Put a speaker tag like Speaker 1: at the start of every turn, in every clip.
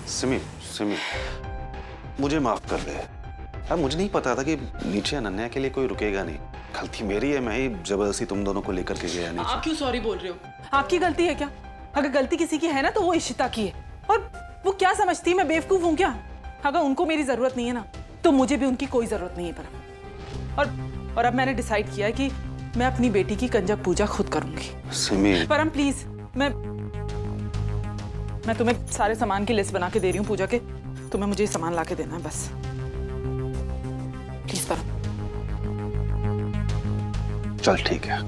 Speaker 1: सिमी, सिमी, मुझे माफ कर दे। अब मुझे नहीं पता था कि नीचे अनन्या के लिए कोई रुकेगा नहीं। गलती मेरी है, मैं ही जबरदस्ती तुम दोनों को लेकर के गया नीचे।
Speaker 2: आप क्यों सॉरी बोल रहे हो? आपकी गलती है क्या? अगर गलती किसी की है ना तो वो इशिता की है। और वो क्या समझती है मैं बेवकूफ हूँ क्या? अगर उनको मेरी जरूरत नहीं है ना तो मुझे भी उनकी कोई जरूरत नहीं है परम। और अब मैंने डिसाइड किया है कि मैं अपनी बेटी की कंजक पूजा खुद करूंगी।
Speaker 1: सिमी,
Speaker 2: परम प्लीज, मैं तुम्हें सारे सामान की लिस्ट बना के दे रही हूँ पूजा के। तुम्हें मुझे सामान ला के देना है बस। प्लीज परम।
Speaker 1: चल ठीक है।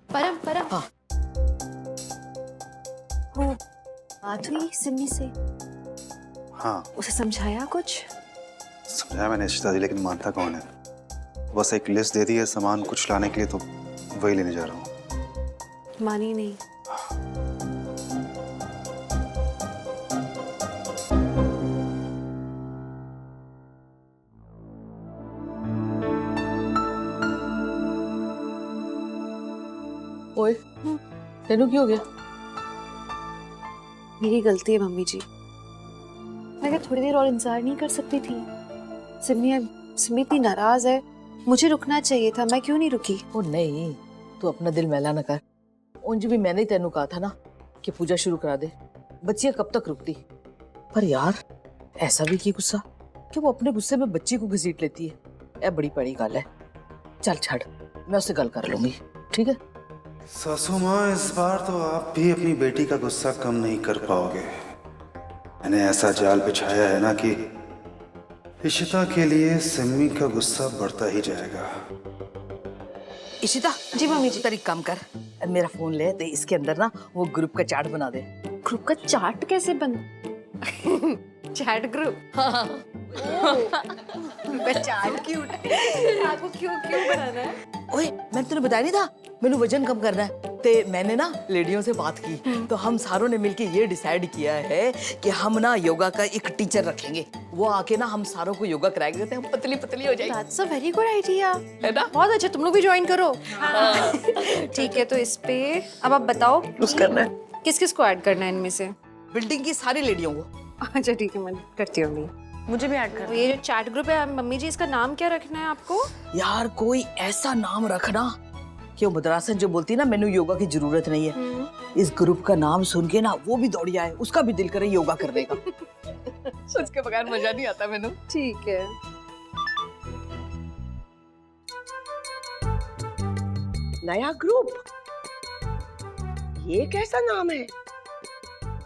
Speaker 3: परम परम। हाँ। वो बात हुई सिमी से?
Speaker 1: हाँ,
Speaker 3: उसे समझाया कुछ?
Speaker 1: समझाया मैंने इशिता दी, लेकिन मानता कौन है? बस एक लिस्ट दे दी है सामान कुछ लाने के लिए, तो वही लेने जा रहा हूँ।
Speaker 3: मानी नहीं।
Speaker 4: ओए, तेनू क्या हो गया?
Speaker 3: मेरी गलती है मम्मी जी। मैं क्या थोड़ी देर और इंतजार नहीं कर सकती थी? सिमी इतनी नाराज है, मुझे रुकना चाहिए था। मैं क्यों नहीं रुकी?
Speaker 4: ओ नहीं, तू अपना दिल मैला न कर। उंज भी मैंने ही तेनू कहा था ना कि पूजा शुरू करा दे। बच्चियां कब तक रुकती? पर यार ऐसा भी की गुस्सा कि वो अपने गुस्से में बच्ची को घसीट लेती है। ये बड़ी बड़ी गल है। चल छड़, मैं उससे गल कर लूंगी, ठीक है?
Speaker 1: सासू माँ, इस बार तो आप भी अपनी बेटी का गुस्सा कम नहीं कर पाओगे। मैंने ऐसा जाल बिछाया है ना कि इशिता के लिए सिमी का गुस्सा बढ़ता ही जाएगा।
Speaker 4: इशिता।
Speaker 3: जी मम्मी जी।
Speaker 4: तेरी काम कर, मेरा फोन ले, तो इसके अंदर ना वो ग्रुप का चार्ट बना दे।
Speaker 3: ग्रुप का चार्ट कैसे बन? Chat group? चार्ट क्यूट है। आपको क्यों बनाना है?
Speaker 4: ओए, मैंने तुझे बताया नहीं था मैंने वजन कम करना है। ते मैंने ना लेडियों से बात की, तो हम सारों ने मिलके ये डिसाइड किया है कि हम ना योगा का एक टीचर रखेंगे। वो आके ना हम सारों को योगा कराएंगे, तो हम पतली पतली हो जाएंगे।
Speaker 3: That's a very good idea।
Speaker 4: है ना?
Speaker 3: बहुत अच्छा, तुम लोग भी ज्वाइन करो। ठीक है, तो इस पे अब आप बताओ
Speaker 4: कुछ करना है।
Speaker 3: किस किस को ऐड करना है इनमें से?
Speaker 4: बिल्डिंग की सारी लेडियों को।
Speaker 3: अच्छा ठीक है, मैं करती हूँ।
Speaker 4: मुझे भी ऐड कर।
Speaker 3: ये जो चैट ग्रुप है मम्मी जी, इसका नाम क्या रखना है आपको?
Speaker 4: यार कोई ऐसा नाम रखना कि वो मद्रासन जो बोलती है ना मैंने योगा की जरूरत नहीं है, इस ग्रुप का नाम सुन के ना वो भी दौड़ आए, उसका भी दिल करे योगा करने का। उसके बगैर मजा नहीं आता मैंने।
Speaker 3: ठीक है।
Speaker 5: नया ग्रुप, ये कैसा नाम है?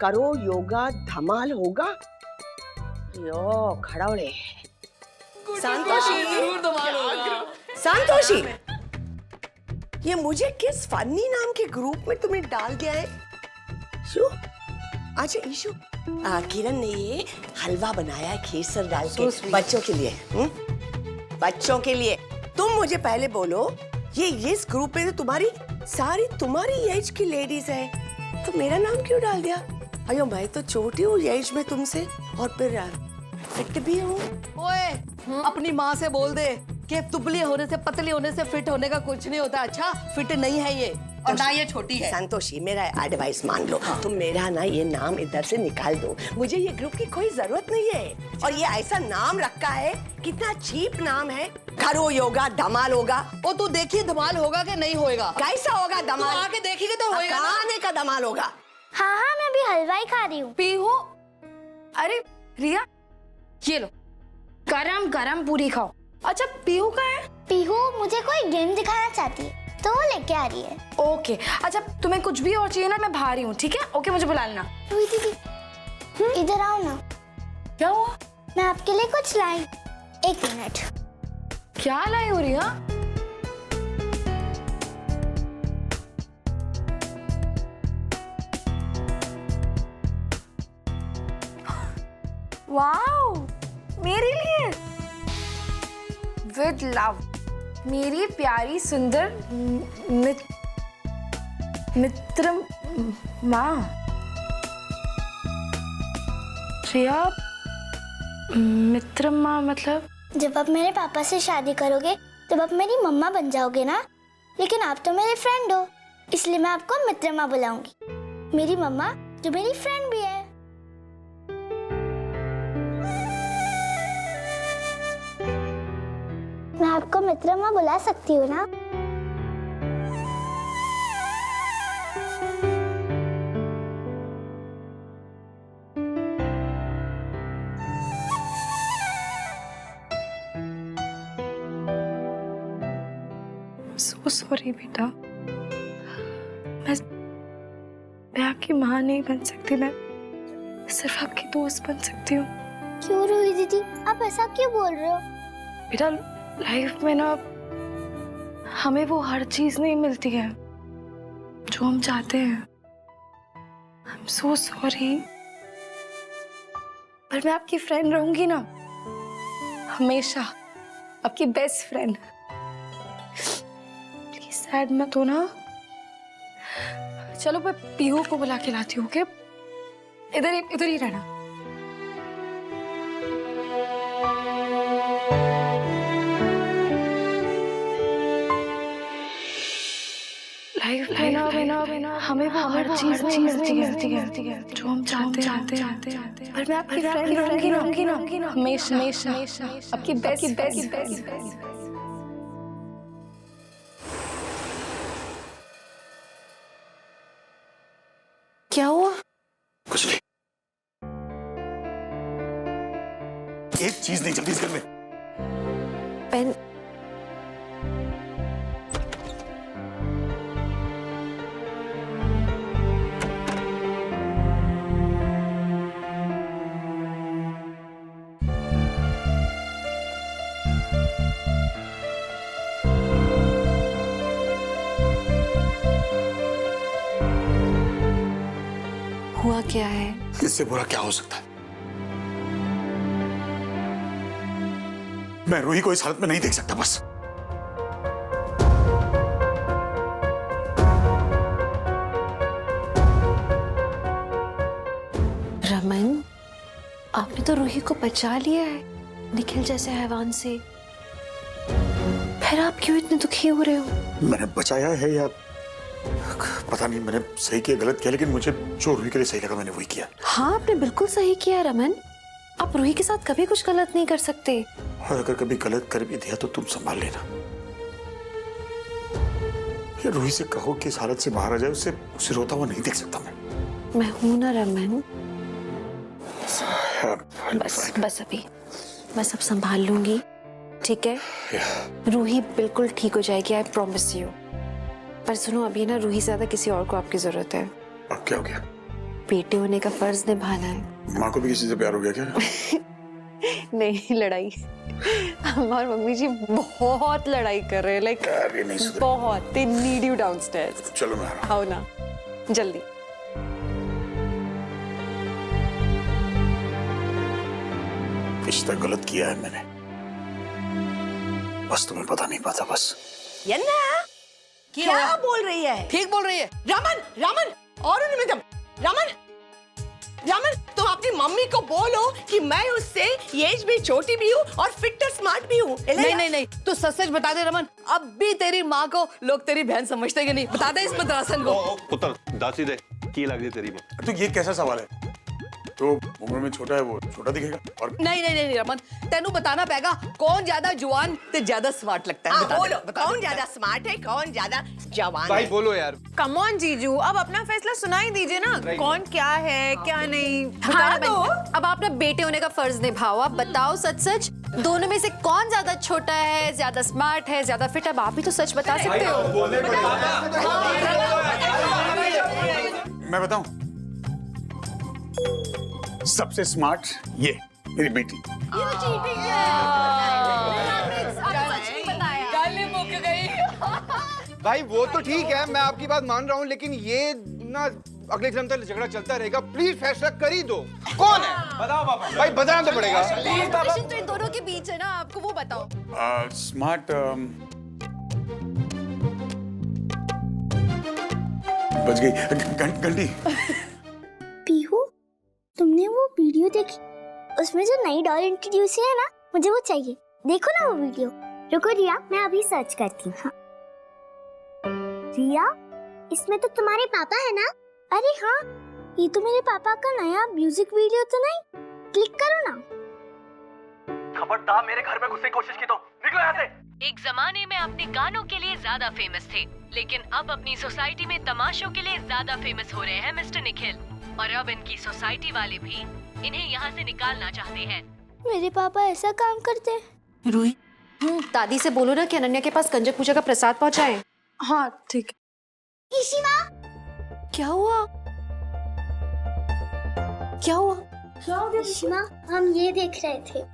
Speaker 5: करो योगा धमाल होगा। यो खड़ावड़े। संतोषी, संतोषी, ये मुझे किस फनी नाम के ग्रुप में तुम्हें डाल दिया है? इशू, अच्छा इशू, किरण ने ये हलवा बनाया है केसर डाल के बच्चों के लिए। बच्चों के लिए। तुम मुझे पहले बोलो, ये इस ग्रुप में तो तुम्हारी एज की लेडीज है, तो मेरा नाम क्यों डाल दिया? अयो मैं तो छोटी हूँ एज में तुमसे, और फिर फिट भी हूँ।
Speaker 4: ओए, अपनी माँ से बोल दे कि दुबली होने से पतली होने से फिट होने का कुछ नहीं होता। अच्छा, फिट नहीं है ये, और ना ये छोटी है।
Speaker 5: संतोषी, मेरा एडवाइस मान लो। तुम मेरा ना ये नाम इधर से निकाल दो, मुझे ये ग्रुप की कोई जरूरत नहीं है। और ये ऐसा नाम रखा है, कितना चीप नाम है, करो योगा धमाल होगा।
Speaker 4: ओ तू देखिए धमाल होगा कि नहीं होगा?
Speaker 5: कैसा होगा धमाल?
Speaker 4: आके देखेंगे तो होगा ना।
Speaker 5: खाने का धमाल होगा।
Speaker 6: हाँ हाँ, मैं भी हलवा ही खा रही हूँ।
Speaker 7: पीहू, अरे रिया, ये लो गरम गरम पूरी खाओ। अच्छा पीहू का है?
Speaker 6: पीहू मुझे कोई गेम दिखाना चाहती है तो वो लेके आ रही है।
Speaker 7: ओके, अच्छा तुम्हें कुछ भी और चाहिए ना, मैं बाहर ही हूँ, ठीक है? ओके, मुझे बुला लेना।
Speaker 6: दीदी इधर आओ ना।
Speaker 7: क्या हुआ?
Speaker 6: मैं आपके लिए कुछ लाई। एक मिनट।
Speaker 7: क्या लाई हो रिया? वाओ, मेरे लिए विद लव, मेरी प्यारी सुंदर मित्र माँ। रिया, मित्रम्मा मतलब?
Speaker 6: जब आप मेरे पापा से शादी करोगे तब आप मेरी मम्मा बन जाओगे ना, लेकिन आप तो मेरे फ्रेंड हो, इसलिए मैं आपको मित्रम्मा बुलाऊंगी। मेरी मम्मा जो मेरी फ्रेंड भी है। मैं आपको मित्रम्मा बुला सकती हूँ ना?
Speaker 7: सो सॉरी बेटा, मैं आपकी माँ नहीं बन सकती, मैं सिर्फ आपकी दोस्त बन सकती हूँ।
Speaker 6: क्यों रूही दीदी, आप ऐसा क्यों बोल रहे हो?
Speaker 7: बेटा, लाइफ में ना हमें वो हर चीज नहीं मिलती है जो हम चाहते हैं। आई एम सो सॉरी, पर मैं आपकी फ्रेंड रहूंगी ना, हमेशा आपकी बेस्ट फ्रेंड। प्लीज सैड मत हो ना। चलो मैं पीहू को बुला के लाती हूँ, ओके? इधर ही रहना। लाइफ में ना हमें वो हर चीज नहीं मिलती है जो हम चाहते हैं। पर मैं आपकी फ्रेंड रहूंगी ना, हमेशा आपकी बेस्ट। क्या हुआ?
Speaker 1: कुछ नहीं। एक चीज नहीं चलती इस घर में।
Speaker 3: पेन हुआ क्या है?
Speaker 1: इससे बुरा क्या हो सकता है? मैं रूही को इस हालत में नहीं देख सकता। बस
Speaker 3: रमन, आपने तो रूही को बचा लिया है निखिल जैसे हैवान से, फिर आप क्यों इतने दुखी हो रहे हो?
Speaker 1: मैंने बचाया है या पता नहीं, मैंने सही किया गलत किया, लेकिन मुझे जो रूही के लिए सही लगा मैंने वही किया।
Speaker 3: हाँ, आपने बिल्कुल सही किया रमन। आप रूही के साथ कभी कुछ गलत नहीं कर सकते।
Speaker 1: और अगर कभी गलत कर भी दिया तो तुम संभाल लेना। या रूही से कहो कि इस हालत से बाहर आ जाए, उसे रोता हुआ नहीं देख सकता
Speaker 3: मैं हूं ना रमन। बस अब संभाल लूंगी, ठीक है? रूही बिल्कुल ठीक हो जाएगी, आई प्रॉमिस यू। पर सुनो, अभी ना रूही से ज्यादा किसी और को आपकी जरूरत है।
Speaker 1: अब क्या हो गया?
Speaker 3: बेटे होने का फर्ज निभाना है।
Speaker 1: माँ को भी किसी से प्यार हो गया क्या?
Speaker 3: नहीं, लड़ाई। हमारे मम्मी जी बहुत लड़ाई कर रहे हैं, लाइक बहुत। They need you downstairs।
Speaker 1: चलो मैं आ रहा हूं।
Speaker 3: आओ ना, जल्दी।
Speaker 1: रिश्ता गलत किया है मैंने, बस तुम्हें पता नहीं पाता। बस
Speaker 5: यन्ना, क्या बोल रही है?
Speaker 4: ठीक बोल रही है।
Speaker 5: रमन और रमन, तुम अपनी मम्मी को बोलो कि मैं उससे एज भी छोटी भी हूँ और फिट और स्मार्ट भी हूँ।
Speaker 4: नहीं, तू सच बता दे रमन, अब भी तेरी माँ को लोग तेरी बहन समझते कि नहीं? बता दे इस मद्रासन को।
Speaker 8: पुत्र दासी दे की लग रही तेरी में।
Speaker 1: तो ये कैसा सवाल है? तो उम्र में छोटा है वो छोटा दिखेगा। और
Speaker 4: नहीं रमन, तेनू बताना पेगा कौन ज्यादा जुआन ते ज्यादा स्मार्ट लगता है।
Speaker 5: बोलो, कौन ज्यादा स्मार्ट है, कौन ज्यादा जवान
Speaker 8: भाई
Speaker 5: है?
Speaker 8: बोलो यार।
Speaker 9: कम ऑन जीजू, अब अपना फैसला सुना ही दीजिए ना, कौन क्या है क्या नहीं।
Speaker 3: हाँ, तो अब आप ना बेटे होने का फर्ज निभाओ। आप बताओ सच दोनों में से कौन ज्यादा छोटा है, ज्यादा स्मार्ट है, ज्यादा फिट? अब आप ही तो सच बता सकते हो।
Speaker 1: मैं बताऊं, सबसे स्मार्ट ये मेरी बेटी।
Speaker 8: भाई वो तो ठीक है, मैं आपकी बात मान रहा हूँ, लेकिन ये ना अगले जन्म तक झगड़ा चलता रहेगा। प्लीज फैसला कर ही दो। कौन है? बताओ पापा। भाई बताना तो पड़ेगा।
Speaker 3: कंपटीशन तो इन दोनों के बीच है ना, आपको वो बताओ।
Speaker 1: स्मार्ट बच गई घंटी।
Speaker 6: पीहू, तुमने वो वीडियो देखी, उसमें जो नई डॉल इंट्रोड्यूस है ना, मुझे वो चाहिए। देखो ना वो वीडियो। रुको रिया, मैं अभी सर्च करती हूँ। हाँ। रिया, इसमें तो तुम्हारे पापा है ना? अरे हाँ, ये तो मेरे पापा का नया म्यूजिक वीडियो तो नहीं? क्लिक करो ना।
Speaker 10: खबरदार मेरे घर में घुसने की कोशिश की तो निकलो यहाँ से।
Speaker 11: एक जमाने में अपने गानों के लिए ज्यादा फेमस थे, लेकिन अब अपनी सोसाइटी में तमाशों के लिए ज्यादा फेमस हो रहे हैं मिस्टर निखिल। और अब इनकी सोसाइटी वाले भी इन्हें यहाँ से निकालना चाहते हैं।
Speaker 6: मेरे पापा ऐसा काम करते हैं।
Speaker 3: रूही, दादी से बोलो ना कि अनन्या के पास कंजक पूजा का प्रसाद पहुंचाए।
Speaker 7: हाँ ठीक है।
Speaker 6: ईशिमा,
Speaker 3: क्या हुआ? क्या हुआ?
Speaker 6: ईशिमा, हम ये देख रहे थे।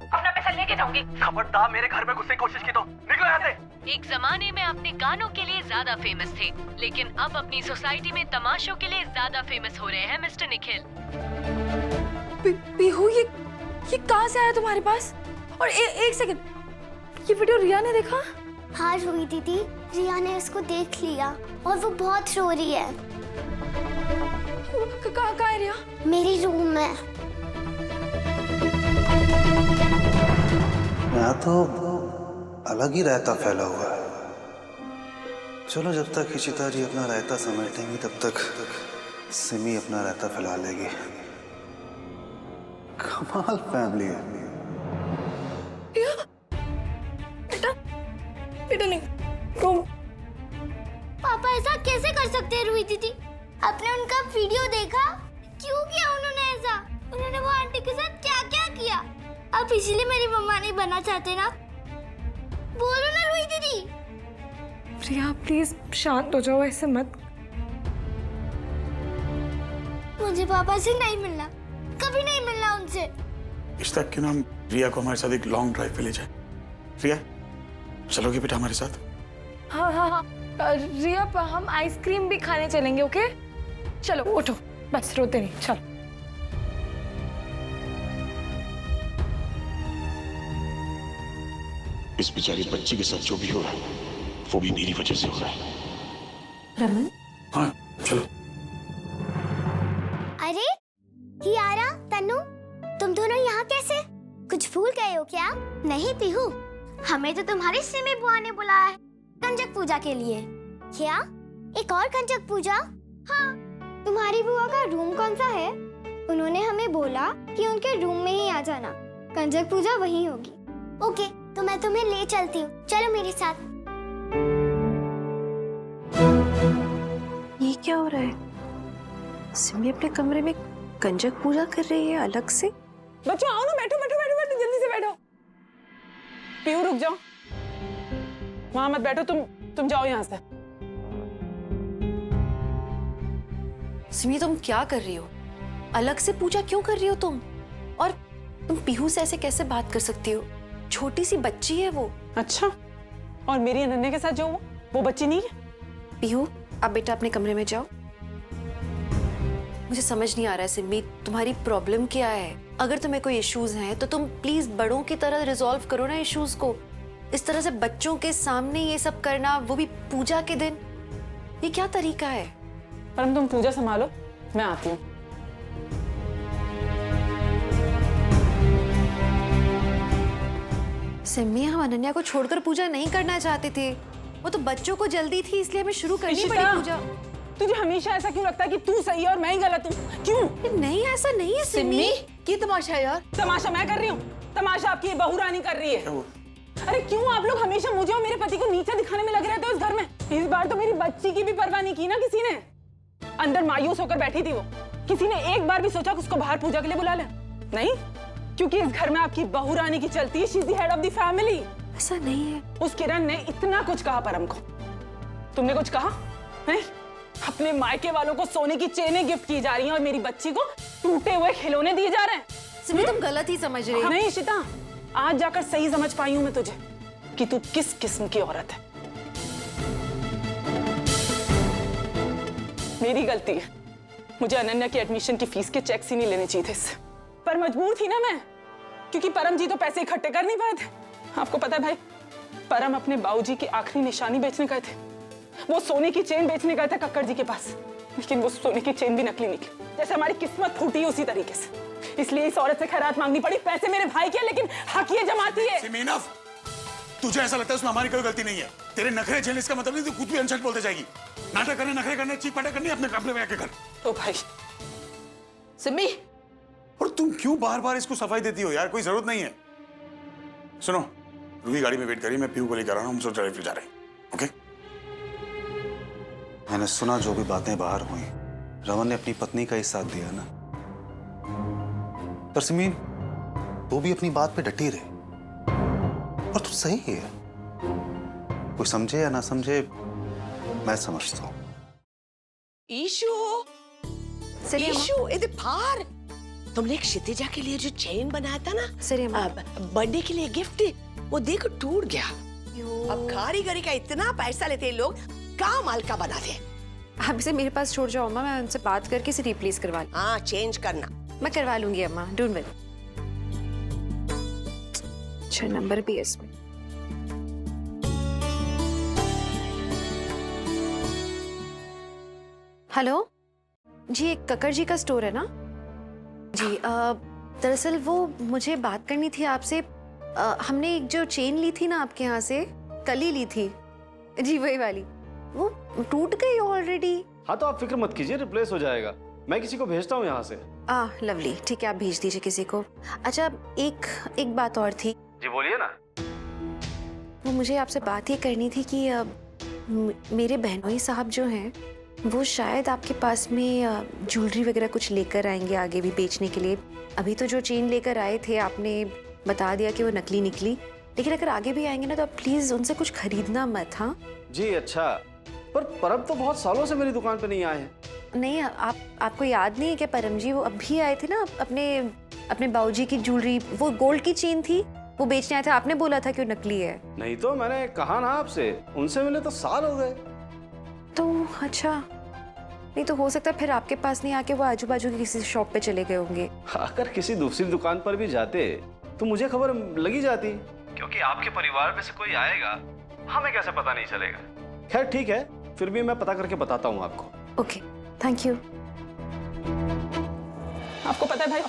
Speaker 11: अपना पैसा लेके जाऊंगी।
Speaker 10: खबरदार मेरे घर में घुसने की कोशिश की तो निकलो यहाँ से।
Speaker 11: एक जमाने में अपने गानों के लिए ज्यादा फेमस थे, लेकिन अब अपनी सोसाइटी में तमाशों के लिए ज्यादा फेमस हो रहे हैं मिस्टर निखिल।
Speaker 7: पीहू, ये कहाँ से आया तुम्हारे पास? और एक सेकंड, ये वीडियो रिया ने देखा?
Speaker 6: हाँ रूही दीदी, रिया ने इसको देख लिया और वो बहुत रो रही है।
Speaker 7: कहाँ है रिया?
Speaker 6: मेरी रूम में।
Speaker 1: यहाँ तो अलग ही रायता फैला हुआ है। चलो, जब तक इशिता जी अपना रायता समेटेंगी तब तक सिमी अपना रायता फैला लेगी। कमाल फैमिली है।
Speaker 7: बेटा नहीं, तुम
Speaker 6: पापा ऐसा कैसे कर सकते हैं रूही दीदी? आपने उनका वीडियो देखा? क्यों किया उन्होंने ऐसा? उन्होंने वो आंटी के साथ क्या क्या किया? आप इसीलिए मेरी मम्मा नहीं बनना चाहते ना? बोलो ना रूही दीदी।
Speaker 7: रिया प्लीज शांत हो जाओ, ऐसे मत।
Speaker 6: मुझे पापा से नहीं मिलना, कभी नहीं मिलना उनसे।
Speaker 12: इश्ता, क्यों ना हम रिया को हमारे साथ एक लॉन्ग ड्राइव पे ले जाए? रिया, चलोगे बेटा हमारे साथ?
Speaker 7: हाँ, रिया हम आइसक्रीम भी खाने चलेंगे, ओके? चलो उठो, बस रोते नहीं, चलो।
Speaker 12: इस बेचारी बच्ची के साथ जो भी हो रहा है वो भी मेरी वजह से हो रहा है।
Speaker 3: रमन,
Speaker 12: हाँ चलो।
Speaker 6: अरे कियारा, तन्नू, तुम दोनों यहाँ कैसे? कुछ भूल गए हो क्या? नहीं पीहू, हमें तो तुम्हारी सिमी बुआ ने बुलाया है कंजक पूजा के लिए। क्या? एक और कंजक पूजा? हाँ। तुम्हारी बुआ का रूम कौन सा है? उन्होंने हमें बोला कि उनके रूम में ही आ जाना, कंजक पूजा वहीं होगी। ओके, तो मैं तुम्हें ले चलती हूँ, चलो मेरे साथ।
Speaker 3: ये क्या हो रहा है? सिमी अपने कमरे में कंजक पूजा कर रही है अलग से।
Speaker 2: बच्चों आओ ना, बैठो बैठो बैठो बैठो, जल्दी से बैठो। पीहू रुक जाओ, वहां मत बैठो, तुम जाओ यहाँ से।
Speaker 3: सिमी, तुम क्या कर रही हो? अलग से पूजा क्यों कर रही हो तुम? और तुम पीहू से ऐसे कैसे बात कर सकती हो? छोटी सी बच्ची है वो।
Speaker 2: अच्छा, और मेरी अनन्या के साथ जो वो बच्ची नहीं है?
Speaker 3: पीहू, आप बेटा अपने कमरे में जाओ। मुझे समझ नहीं आ रहा है सिमी, तुम्हारी प्रॉब्लम क्या है? अगर तुम्हें कोई इश्यूज हैं तो तुम प्लीज बड़ों की तरह रिजॉल्व करो ना इश्यूज को। इस तरह से बच्चों के सामने ये सब करना, वो भी पूजा के दिन, ये क्या तरीका है?
Speaker 2: परम, तुम पूजा संभालो, मैं आती हूँ।
Speaker 3: सिमी, हम अनन्या को छोड़कर पूजा नहीं करना चाहते थे, वो तो बच्चों को जल्दी थी इसलिए हमें शुरू करनी पड़ी पूजा।
Speaker 2: तुझे हमेशा ऐसा क्यों लगता है कि तू सही है और मैं ही गलत हूँ? क्यों?
Speaker 3: नहीं, ऐसा नहीं है सिमी।
Speaker 4: की तमाशा है यार?
Speaker 2: तमाशा मैं कर रही हूँ, तमाशा आपकी बहू रानी कर रही है। अरे क्यों आप लोग हमेशा मुझे और मेरे पति को नीचा दिखाने में लगे रहते हो इस घर में? इस बार तो मेरी बच्ची की भी परवाह नहीं की ना किसी ने। अंदर मायूस होकर बैठी थी वो, किसी ने एक बार भी सोचा कि उसको बाहर पूजा के लिए बुला ले? नहीं, क्योंकि इस घर में आपकी बहू रानी की चलती है, she is the head of the family.
Speaker 3: ऐसा नहीं है।
Speaker 2: उस किरण ने इतना कुछ कहा परम को, तुमने कुछ कहा? नहीं, अपने मायके वालों को सोने की चेनें गिफ्ट की जा रही हैं और मेरी बच्ची को टूटे हुए खिलौने दिए जा रहे हैं।
Speaker 3: सिमी, तुम गलत ही समझ रही हो।
Speaker 2: नहीं इशिता, आज जाकर सही समझ पाई हूं मैं तुझे कि तू किस किस्म की औरत है। मेरी गलती है, मुझे अनन्या की एडमिशन की फीस के चेक्स ही नहीं लेने चाहिए थे इससे, पर मजबूर थी ना मैं, क्योंकि परम जी तो पैसे इकट्ठे कर नहीं पाए थे। आपको पता है भाई, परम अपने बाबूजी की आखिरी निशानी बेचने गए थे, वो सोने की चेन बेचने गए थे कक्कड़ जी के पास। लेकिन वो सोने की चेन भी नकली निकली, जैसे हमारी किस्मत फूटी उसी तरीके से। इसलिए इस औरत से खैरात मांगनी पड़ी। पैसे मेरे भाई के, लेकिन हक ये जमाती है।
Speaker 12: सिमीनफ, तुझे ऐसा लगता है उसमें हमारी कोई गलती नहीं है? तेरे नखरे झेलने इसका मतलब नहीं तू खुद भी अनशन बोलते जाएगी। नाटक करने, नखरे करने, चीपाटे करने अपने कपड़े में आके कर।
Speaker 2: तो भाई
Speaker 4: सिमी,
Speaker 12: और तुम क्यों बार बार इसको सफाई देती हो यार? कोई जरूरत नहीं है। सुनो, रूही गाड़ी में वेट करिए, मैं पीहू को लेकर आ रहा हूँ, हम सब ड्राइव पे जा रहे हैं। ओके?
Speaker 1: मैंने सुना जो भी बातें बाहर हुई, रमन ने अपनी पत्नी का ही साथ दिया ना। पर सिमी, तू भी अपनी बात पे डटी रहे, और तू सही है। कोई समझे या ना समझे, मैं समझता हूँ।
Speaker 5: ईशु, ईशु, इधर बाहर। तुमने एक क्षितिजा के लिए जो चेन बनाया था ना, बर्थडे के लिए गिफ्ट, वो देखो टूट गया। अब कारीगरी का इतना पैसा लेते हैं लोग, काम हल्का बना दे।
Speaker 3: आप इसे मेरे पास छोड़ जाओ अम्मा, मैं उनसे बात करके इसे रिप्लेस करवा लूं।
Speaker 5: हाँ, चेंज करना।
Speaker 3: मैं करवा लूंगी अम्मा, डोंट वरी। अच्छा, नंबर भी है इसमें। हेलो जी, एक कक्कर जी का स्टोर है ना जी? दरअसल वो मुझे बात करनी थी आपसे। हमने एक जो चेन ली थी ना आपके यहाँ से, कल ही ली थी जी, वही वाली, वो टूट गई ऑलरेडी।
Speaker 10: हाँ तो आप फिक्र मत कीजिए, रिप्लेस हो जाएगा। मैं किसी को भेजता हूँ यहाँ से।
Speaker 3: लवली, ठीक है, आप भेज दीजिए किसी को। अच्छा, एक बात और थी
Speaker 10: जी, बोलिए ना।
Speaker 3: वो मुझे आपसे बात ये करनी थी कि मेरे बहनोई साहब जो हैं, वो शायद आपके पास में ज्वेलरी वगैरह कुछ लेकर आएंगे आगे भी बेचने के लिए। अभी तो जो चेन लेकर आए थे आपने बता दिया कि वो नकली निकली, लेकिन अगर आगे भी आएंगे ना तो आप प्लीज उनसे कुछ खरीदना मत। हाँ
Speaker 10: जी, अच्छा। पर परम तो बहुत सालों से मेरी दुकान पे नहीं आए हैं।
Speaker 3: नहीं, आपको याद नहीं है क्या परम जी, वो अभी आए थे ना अपने बाबूजी की ज्वेलरी, वो गोल्ड की चेन थी, वो बेचने आए थे। आपने बोला था कि वो नकली है।
Speaker 10: नहीं तो मैंने कहा ना आपसे, उनसे मिले तो साल हो गए।
Speaker 3: तो अच्छा, नहीं तो हो सकता है फिर आपके पास नहीं आके वो आजू बाजू की किसी शॉप पे चले गए होंगे।
Speaker 10: अगर किसी दूसरी दुकान पर भी जाते तो मुझे खबर लगी जाती, क्योंकि आपके परिवार में से कोई आएगा, हमें कैसे पता नहीं चलेगा। खैर ठीक है, फिर भी मैं पता करके बताता हूँ आपको।
Speaker 3: Okay, thank you.
Speaker 2: आपको पता है भाई,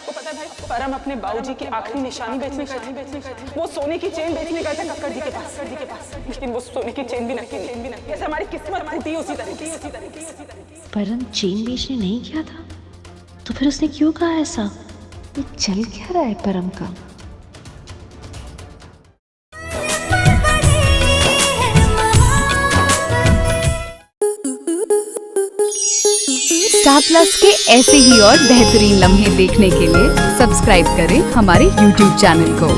Speaker 2: परम अपने बाबूजी की आखिरी निशानी बेचने गए थे। वो सोने की चेन बेचने गए थे कक्कर जी के पास, लेकिन वो सोने की चेन भी नकली, जैसे हमारी किस्मत फूटी उसी तरीके।
Speaker 11: परम चेन बेचने नहीं गया था, तो फिर उसने क्यों कहा ऐसा? ये चल क्या रहा है परम का?
Speaker 13: स्टार प्लस के ऐसे ही और बेहतरीन लम्हे देखने के लिए सब्सक्राइब करें हमारे YouTube चैनल को।